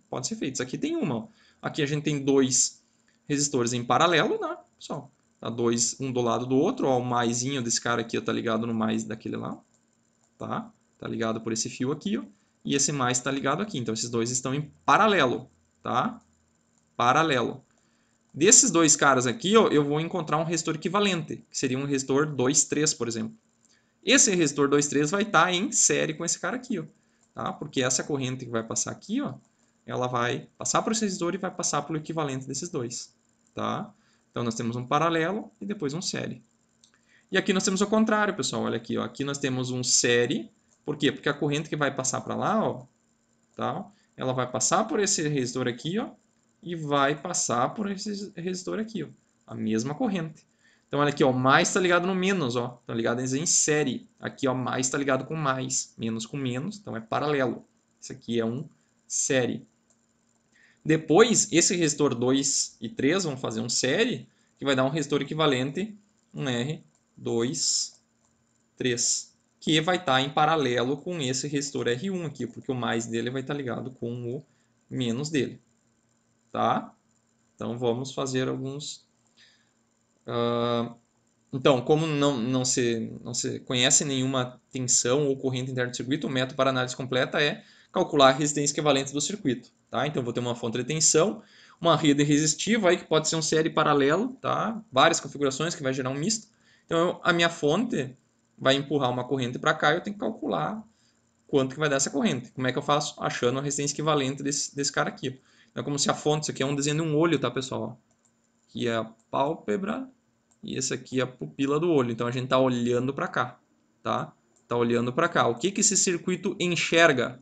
podem ser feitas. Aqui tem uma, ó. Aqui a gente tem dois resistores em paralelo, né, pessoal? Tá dois, um do lado do outro, ó, o maisinho desse cara aqui está ligado no mais daquele lá, tá? Tá ligado por esse fio aqui, ó, e esse mais está ligado aqui. Então esses dois estão em paralelo, tá? Paralelo. Desses dois caras aqui, ó, eu vou encontrar um resistor equivalente, que seria um resistor 2,3, por exemplo. Esse resistor 2,3 vai estar em série com esse cara aqui, ó, tá? Porque essa corrente que vai passar aqui, ó, ela vai passar por esse resistor e vai passar pelo equivalente desses dois, tá? Então nós temos um paralelo e depois um série. E aqui nós temos o contrário, pessoal. Olha aqui, ó. Aqui nós temos um série. Por quê? Porque a corrente que vai passar para lá, ó, tá? Ela vai passar por esse resistor aqui, ó, e vai passar por esse resistor aqui, ó. A mesma corrente. Então, olha aqui, ó, mais está ligado no menos, ó. Estão ligados em série. Aqui, ó, mais está ligado com mais. Menos com menos, então é paralelo. Isso aqui é um série. Depois, esse resistor 2 e 3 vão fazer um série, que vai dar um resistor equivalente, um R2, 3, que vai estar em paralelo com esse resistor R1 aqui, porque o mais dele vai estar ligado com o menos dele, tá? Então, vamos fazer alguns... Então, como não se conhece nenhuma tensão ou corrente interna do circuito, o método para análise completa é calcular a resistência equivalente do circuito. Tá? Então, vou ter uma fonte de tensão, uma rede resistiva, aí, que pode ser um série paralelo, tá? Várias configurações que vai gerar um misto. Então, a minha fonte vai empurrar uma corrente para cá e eu tenho que calcular quanto que vai dar essa corrente. Como é que eu faço? Achando a resistência equivalente desse cara aqui. Então, é como se a fonte, isso aqui é um desenho de um olho, tá, pessoal? Aqui é a pálpebra e esse aqui é a pupila do olho. Então a gente está olhando para cá, tá? Tá olhando para cá. O que que esse circuito enxerga?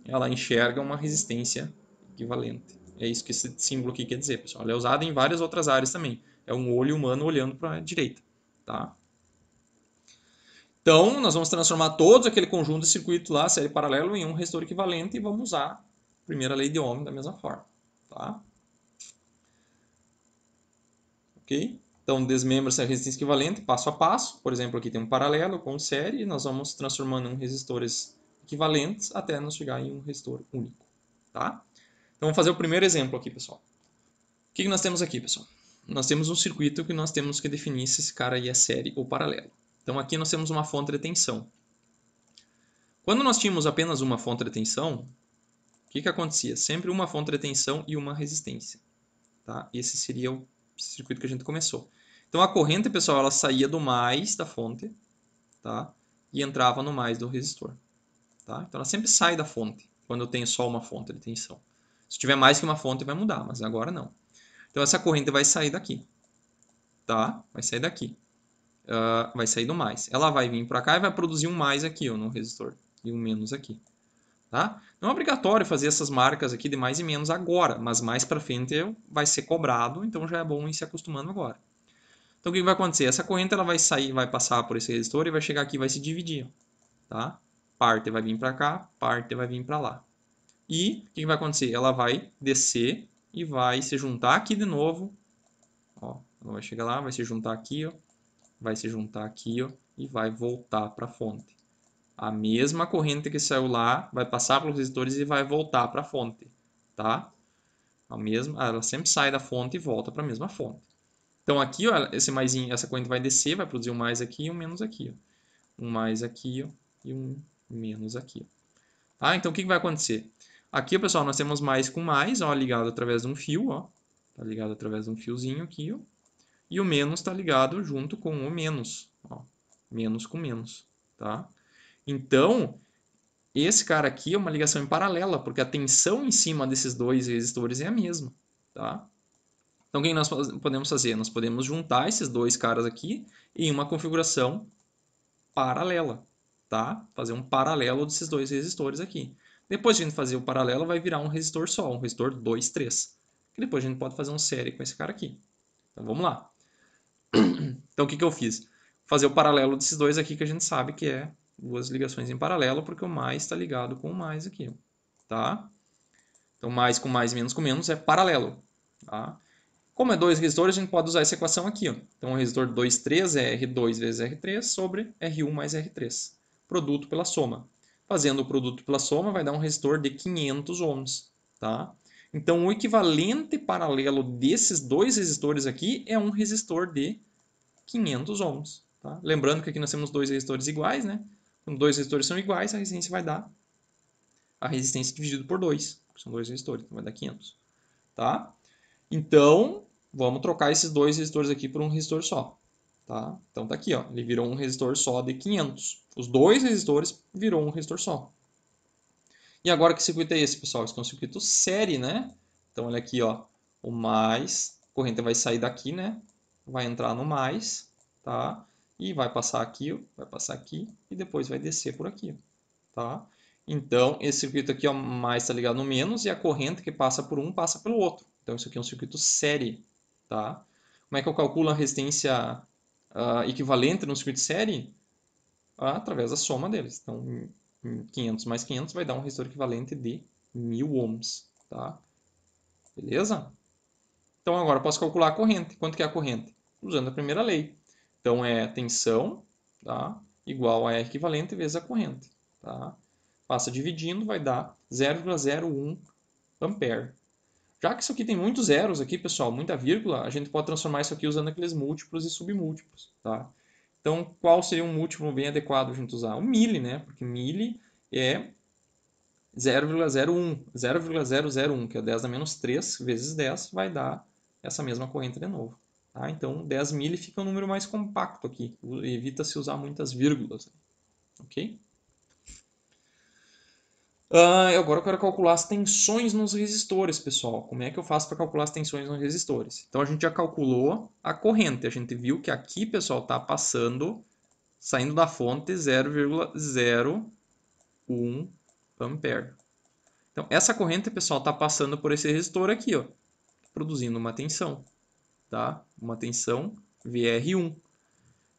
Ela enxerga uma resistência equivalente. É isso que esse símbolo aqui quer dizer, pessoal. Ele é usado em várias outras áreas também. É um olho humano olhando para a direita, tá? Então, nós vamos transformar todo aquele conjunto de circuito lá, série paralelo, em um resistor equivalente e vamos usar a primeira lei de Ohm da mesma forma, tá? Ok? Então, desmembra-se a resistência equivalente passo a passo. Por exemplo, aqui tem um paralelo com série e nós vamos transformando em resistores equivalentes até nos chegar em um resistor único. Tá? Então, vamos fazer o primeiro exemplo aqui, pessoal. O que nós temos aqui, pessoal? Nós temos um circuito que nós temos que definir se esse cara aí é série ou paralelo. Então, aqui nós temos uma fonte de tensão. Quando nós tínhamos apenas uma fonte de tensão, o que acontecia? Sempre uma fonte de tensão e uma resistência. Tá? Esse seria o circuito que a gente começou. Então a corrente, pessoal, ela saía do mais da fonte, tá? E entrava no mais do resistor. Tá? Então ela sempre sai da fonte, quando eu tenho só uma fonte de tensão. Se tiver mais que uma fonte, vai mudar, mas agora não. Então essa corrente vai sair daqui. Tá? Vai sair daqui. Vai sair do mais. Ela vai vir para cá e vai produzir um mais aqui, ó, no resistor. E um menos aqui. Tá? Não é obrigatório fazer essas marcas aqui de mais e menos agora, mas mais para frente vai ser cobrado, então já é bom ir se acostumando agora. Então o que vai acontecer? Essa corrente ela vai sair, vai passar por esse resistor e vai chegar aqui e vai se dividir. Tá? Parte vai vir para cá, parte vai vir para lá. E o que vai acontecer? Ela vai descer e vai se juntar aqui de novo. Ó, ela vai chegar lá, vai se juntar aqui, ó, vai se juntar aqui, ó, e vai voltar para a fonte. A mesma corrente que saiu lá vai passar pelos resistores e vai voltar para a fonte, tá? Ela sempre sai da fonte e volta para a mesma fonte. Então aqui, ó, esse maisinho, essa corrente vai descer, vai produzir um mais aqui e um menos aqui, ó. Um mais aqui, ó, e um menos aqui. Tá? Então o que vai acontecer? Aqui, pessoal, nós temos mais com mais, ó, ligado através de um fio, ó. Tá ligado através de um fiozinho aqui, ó. E o menos está ligado junto com o menos, ó. Menos com menos, tá? Então, esse cara aqui é uma ligação em paralela, porque a tensão em cima desses dois resistores é a mesma, tá? Então, o que nós podemos fazer? Nós podemos juntar esses dois caras aqui em uma configuração paralela, tá? Fazer um paralelo desses dois resistores aqui. Depois de a gente fazer o paralelo, vai virar um resistor só, um resistor 2, 3. E depois a gente pode fazer um série com esse cara aqui. Então, vamos lá. Então, o que eu fiz? Fazer o paralelo desses dois aqui, que a gente sabe que é duas ligações em paralelo, porque o mais está ligado com o mais aqui, tá? Então, mais com mais, menos com menos é paralelo, tá? Como é dois resistores, a gente pode usar essa equação aqui, ó. Então, o resistor 2, 3 é R2 vezes R3 sobre R1 mais R3. Produto pela soma. Fazendo o produto pela soma, vai dar um resistor de 500 ohms, tá? Então, o equivalente paralelo desses dois resistores aqui é um resistor de 500 ohms. Tá? Lembrando que aqui nós temos dois resistores iguais, né? Quando dois resistores são iguais, a resistência vai dar a resistência dividido por 2, que são dois resistores, então vai dar 500. Tá? Então, vamos trocar esses dois resistores aqui por um resistor só. Tá? Então tá aqui, ó, ele virou um resistor só de 500. Os dois resistores virou um resistor só. E agora que circuito é esse, pessoal? Esse é um circuito série, né? Então olha aqui, ó, o mais, a corrente vai sair daqui, né? Vai entrar no mais, tá? E vai passar aqui, ó, vai passar aqui e depois vai descer por aqui, tá? Então, esse circuito aqui, ó, mais está ligado no menos e a corrente que passa por um passa pelo outro. Então, isso aqui é um circuito série, tá? Como é que eu calculo a resistência equivalente no circuito série? Através da soma deles. Então, 500 mais 500 vai dar um resistor equivalente de 1000 ohms, tá? Beleza? Então, agora eu posso calcular a corrente. Quanto que é a corrente? Usando a primeira lei. Então, é tensão, tá? igual a R equivalente vezes a corrente. Tá? Passa dividindo, vai dar 0,01 ampere. Já que isso aqui tem muitos zeros aqui, pessoal, muita vírgula, a gente pode transformar isso aqui usando aqueles múltiplos e submúltiplos. Tá? Então, qual seria um múltiplo bem adequado a gente usar? O milli, né? Porque milli é 0,01, 0,001, que é 10 a menos 3 vezes 10, vai dar essa mesma corrente de novo. Tá? Então, 10 milli fica um número mais compacto aqui, evita-se usar muitas vírgulas. Ok? Agora eu quero calcular as tensões nos resistores, pessoal. Como é que eu faço para calcular as tensões nos resistores? Então, a gente já calculou a corrente. A gente viu que aqui, pessoal, está passando, saindo da fonte, 0,01 ampere. Então, essa corrente, pessoal, está passando por esse resistor aqui, ó, produzindo uma tensão. Tá? Uma tensão VR1.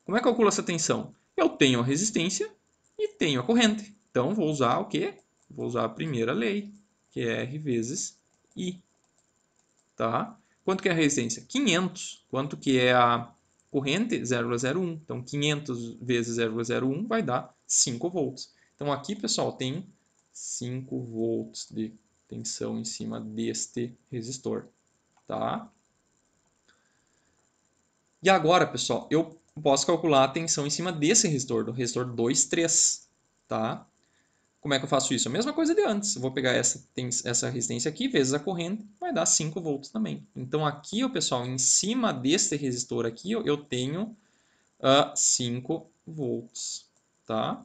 Como é que eu calculo essa tensão? Eu tenho a resistência e tenho a corrente. Então, vou usar o quê? Vou usar a primeira lei, que é R vezes I. Tá? Quanto que é a resistência? 500. Quanto que é a corrente? 0,01. Então, 500 vezes 0,01 vai dar 5 volts. Então, aqui, pessoal, tem 5 volts de tensão em cima deste resistor. Tá? E agora, pessoal, eu posso calcular a tensão em cima desse resistor, do resistor 2, 3. Tá? Como é que eu faço isso? A mesma coisa de antes. Eu vou pegar essa resistência aqui, vezes a corrente, vai dar 5 volts também. Então, aqui, pessoal, em cima deste resistor aqui, eu tenho 5 volts. Tá?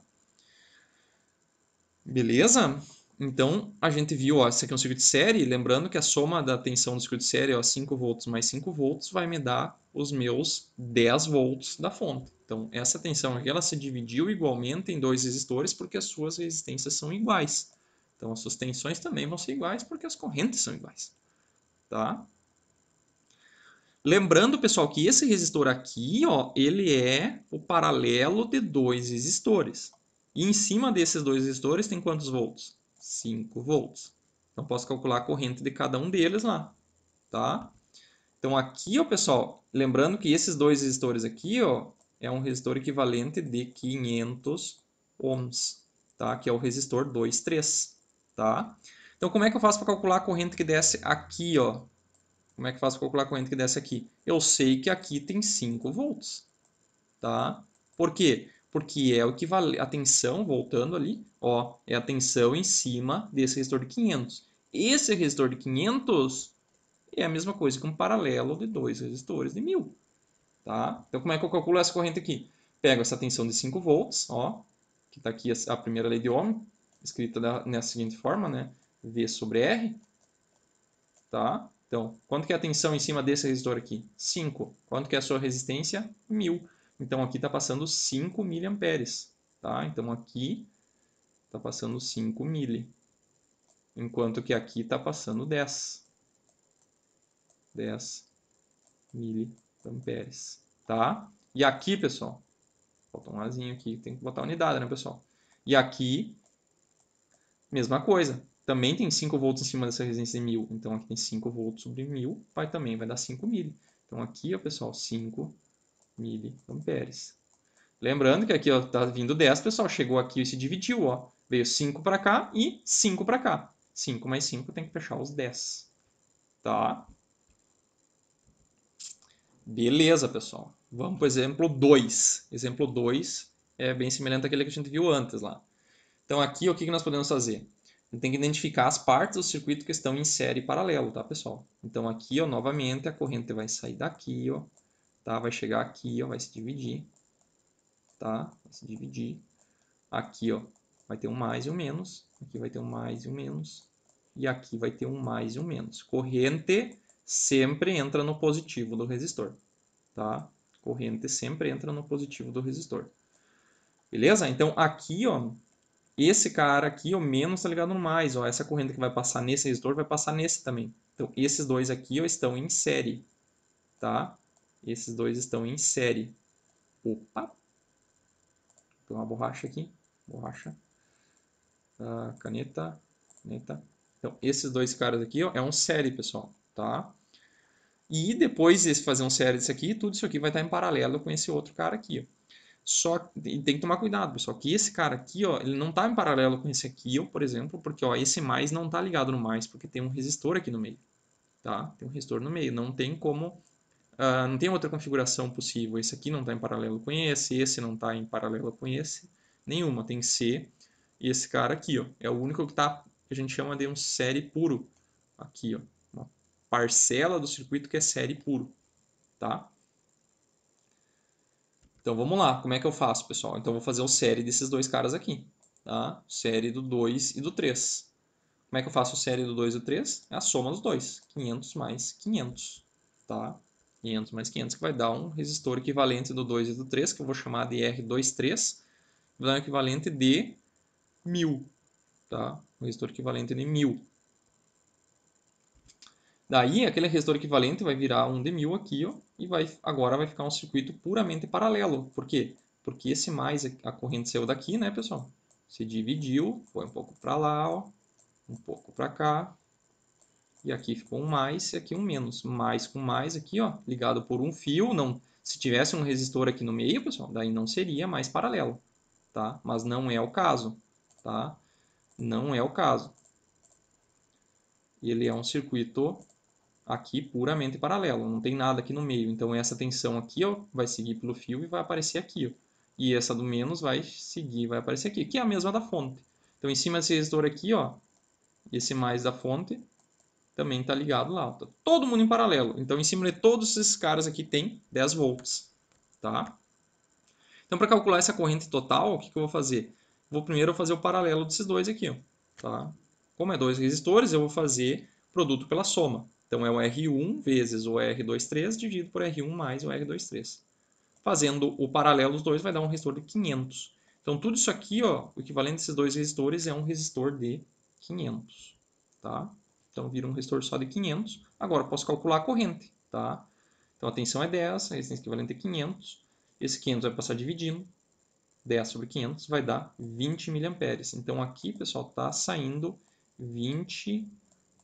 Beleza? Então, a gente viu, ó, esse aqui é um circuito de série, lembrando que a soma da tensão do circuito de série, ó, 5 volts mais 5 volts, vai me dar os meus 10 volts da fonte. Então, essa tensão aqui, ela se dividiu igualmente em dois resistores, porque as suas resistências são iguais. Então, as suas tensões também vão ser iguais, porque as correntes são iguais. Tá? Lembrando, pessoal, que esse resistor aqui, ó, ele é o paralelo de dois resistores. E em cima desses dois resistores tem quantos volts? 5 volts. Então, posso calcular a corrente de cada um deles lá. Tá? Então, aqui, ó, pessoal, lembrando que esses dois resistores aqui, ó, é um resistor equivalente de 500 ohms, tá? Que é o resistor 2, 3. Tá? Então, como é que eu faço para calcular a corrente que desce aqui, ó? Como é que eu faço para calcular a corrente que desce aqui? Eu sei que aqui tem 5 volts. Tá? Por quê? Porque é o equivalente, a tensão, voltando ali, ó, é a tensão em cima desse resistor de 500. Esse resistor de 500 é a mesma coisa que um paralelo de dois resistores de 1000. Tá? Então, como é que eu calculo essa corrente aqui? Pego essa tensão de 5 volts, ó, que está aqui a primeira lei de Ohm, escrita nessa seguinte forma, né? V sobre R. Tá? Então, quanto que é a tensão em cima desse resistor aqui? 5. Quanto que é a sua resistência? 1000. Então, aqui está passando 5 miliamperes. Tá? Então, aqui está passando 5 mili. Enquanto que aqui está passando 10. 10 miliamperes. Tá? E aqui, pessoal, falta um azinho aqui, tem que botar unidade, né, pessoal? E aqui, mesma coisa. Também tem 5 volts em cima dessa resistência de 1000. Então, aqui tem 5 volts sobre 1000, também vai dar 5 mili. Então, aqui, ó, pessoal, 5 miliamperes. Lembrando que aqui está vindo 10, pessoal. Chegou aqui e se dividiu. Ó. Veio 5 para cá e 5 para cá. 5 mais 5 tem que fechar os 10. Tá? Beleza, pessoal. Vamos para o exemplo 2. Exemplo 2 é bem semelhante àquele que a gente viu antes lá. Então, aqui, o que nós podemos fazer? A gente tem que identificar as partes do circuito que estão em série paralelo, tá, pessoal? Então, aqui, ó, novamente, a corrente vai sair daqui, ó, tá? Vai chegar aqui, ó, vai se dividir, tá? Vai se dividir. Aqui, ó, vai ter um mais e um menos. Aqui vai ter um mais e um menos. E aqui vai ter um mais e um menos. Corrente sempre entra no positivo do resistor, tá? Corrente sempre entra no positivo do resistor. Beleza? Então, aqui, ó, esse cara aqui, o menos está ligado no mais. Ó. Essa corrente que vai passar nesse resistor vai passar nesse também. Então, esses dois aqui ó, estão em série. Tá? Esses dois estão em série. Opa! Tem uma borracha aqui. Borracha. Caneta. Caneta. Então, esses dois caras aqui ó, é um série, pessoal. Tá? E depois de fazer um série disso aqui, tudo isso aqui vai estar em paralelo com esse outro cara aqui. Ó. E tem que tomar cuidado, pessoal, que esse cara aqui, ó, ele não está em paralelo com esse aqui, ó, por exemplo, porque ó, esse mais não está ligado no mais, porque tem um resistor aqui no meio, tá? Tem um resistor no meio, não tem como, não tem outra configuração possível. Esse aqui não está em paralelo com esse não está em paralelo com esse, nenhuma, tem que ser esse cara aqui, ó, é o único que tá, que a gente chama de um série puro, aqui, ó, uma parcela do circuito que é série puro, tá? Então vamos lá, como é que eu faço, pessoal? Então eu vou fazer o série desses dois caras aqui, tá? Série do 2 e do 3. Como é que eu faço o série do 2 e do 3? É a soma dos dois, 500 mais 500, tá? 500 mais 500 que vai dar um resistor equivalente do 2 e do 3, que eu vou chamar de R23, vai dar um equivalente de 1000, tá? Um resistor equivalente de 1000. Daí, aquele resistor equivalente vai virar um de 1000 aqui, ó, e agora vai ficar um circuito puramente paralelo. Por quê? Porque esse mais, a corrente saiu daqui, né, pessoal? Se dividiu, foi um pouco para lá, ó, um pouco para cá, e aqui ficou um mais e aqui um menos. Mais com mais aqui, ó, ligado por um fio. Não, se tivesse um resistor aqui no meio, pessoal, daí não seria mais paralelo, tá? Mas não é o caso, tá? Não é o caso. Ele é um circuito aqui puramente paralelo, não tem nada aqui no meio. Então essa tensão aqui, ó, vai seguir pelo fio e vai aparecer aqui, ó. E essa do menos vai seguir, vai aparecer aqui, que é a mesma da fonte. Então em cima desse resistor aqui, ó, esse mais da fonte também está ligado lá. Tá todo mundo em paralelo. Então em cima de todos esses caras aqui tem 10 volts, tá? Então para calcular essa corrente total, o que eu vou fazer? Vou primeiro fazer o paralelo desses dois aqui, ó, tá? Como é dois resistores, eu vou fazer produto pela soma. Então é o R1 vezes o R23 dividido por R1 mais o R23. Fazendo o paralelo dos dois vai dar um resistor de 500. Então tudo isso aqui, ó, o equivalente desses dois resistores é um resistor de 500, tá? Então vira um resistor só de 500. Agora eu posso calcular a corrente, tá? Então a tensão é 10, a resistência equivalente é 500. Esse 500 vai passar dividindo. 10 sobre 500 vai dar 20 mA. Então aqui, pessoal, está saindo 20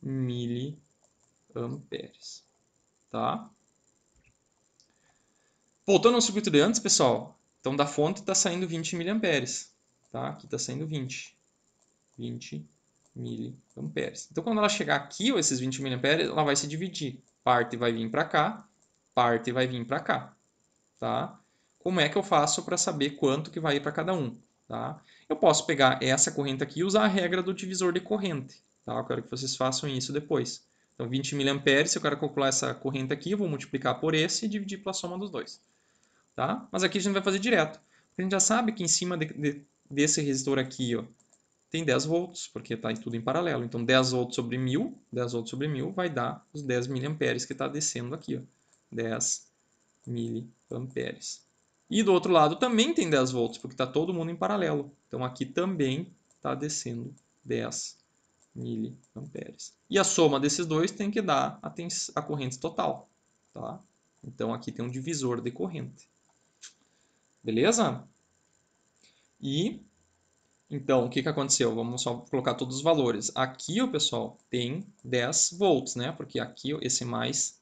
mA, tá? Voltando ao circuito de antes, pessoal, então da fonte está saindo 20 mA, tá? Aqui está saindo 20 mA. Então quando ela chegar aqui, ó, esses 20 mA, ela vai se dividir. Parte vai vir para cá, parte vai vir para cá, tá? Como é que eu faço para saber quanto que vai ir para cada um, tá? Eu posso pegar essa corrente aqui e usar a regra do divisor de corrente, tá? Eu quero que vocês façam isso depois. Então 20 mA, se eu quero calcular essa corrente aqui, eu vou multiplicar por esse e dividir pela soma dos dois, tá? Mas aqui a gente vai fazer direto. A gente já sabe que em cima desse resistor aqui, ó, tem 10 volts, porque está tudo em paralelo. Então 10 volts sobre 1000, 10 volts sobre 1000 vai dar os 10 mA que está descendo aqui, ó. 10 mA. E do outro lado também tem 10 volts, porque está todo mundo em paralelo. Então aqui também está descendo 10 mA. E a soma desses dois tem que dar a corrente total, tá? Então aqui tem um divisor de corrente. Beleza? E então, o que aconteceu? Vamos só colocar todos os valores. Aqui, pessoal, tem 10 volts, né? Porque aqui esse mais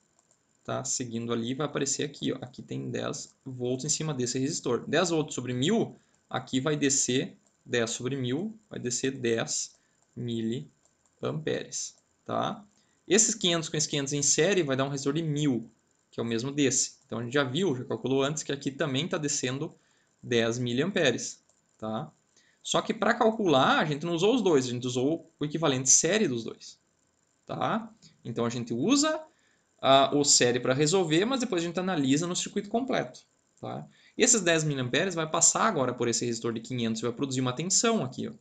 tá seguindo ali vai aparecer aqui, ó. Aqui tem 10 volts em cima desse resistor. 10 volts sobre 1000, aqui vai descer 10 sobre 1000, vai descer 10 miliamperes, tá? Esses 500 com esses 500 em série vai dar um resistor de 1000, que é o mesmo desse. Então a gente já viu, já calculou antes que aqui também está descendo 10 miliamperes, tá? Só que para calcular, a gente não usou os dois, a gente usou o equivalente série dos dois, tá? Então a gente usa o série para resolver, mas depois a gente analisa no circuito completo, tá? E esses 10 mA vai passar agora por esse resistor de 500 e vai produzir uma tensão aqui, ó,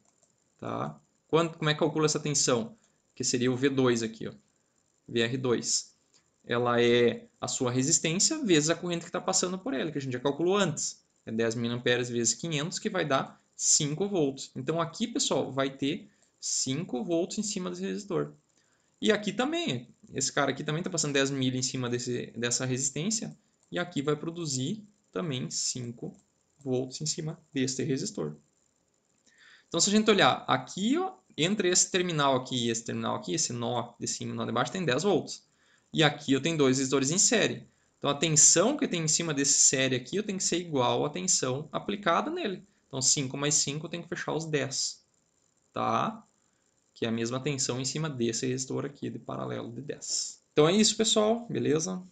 tá? Como é que calcula essa tensão? Que seria o V2 aqui, ó, VR2. Ela é a sua resistência vezes a corrente que está passando por ela, que a gente já calculou antes. É 10 mA vezes 500, que vai dar 5 volts. Então aqui, pessoal, vai ter 5 volts em cima desse resistor. E aqui também, esse cara aqui também está passando 10 mil em cima dessa resistência, e aqui vai produzir também 5 volts em cima deste resistor. Então, se a gente olhar aqui, ó, entre esse terminal aqui e esse terminal aqui, esse nó de cima e nó de baixo, tem 10 volts. E aqui eu tenho dois resistores em série. Então a tensão que tem em cima desse série aqui, eu tenho que ser igual à tensão aplicada nele. Então 5 mais 5 eu tenho que fechar os 10, tá? Que é a mesma tensão em cima desse resistor aqui de paralelo de 10. Então é isso, pessoal, beleza?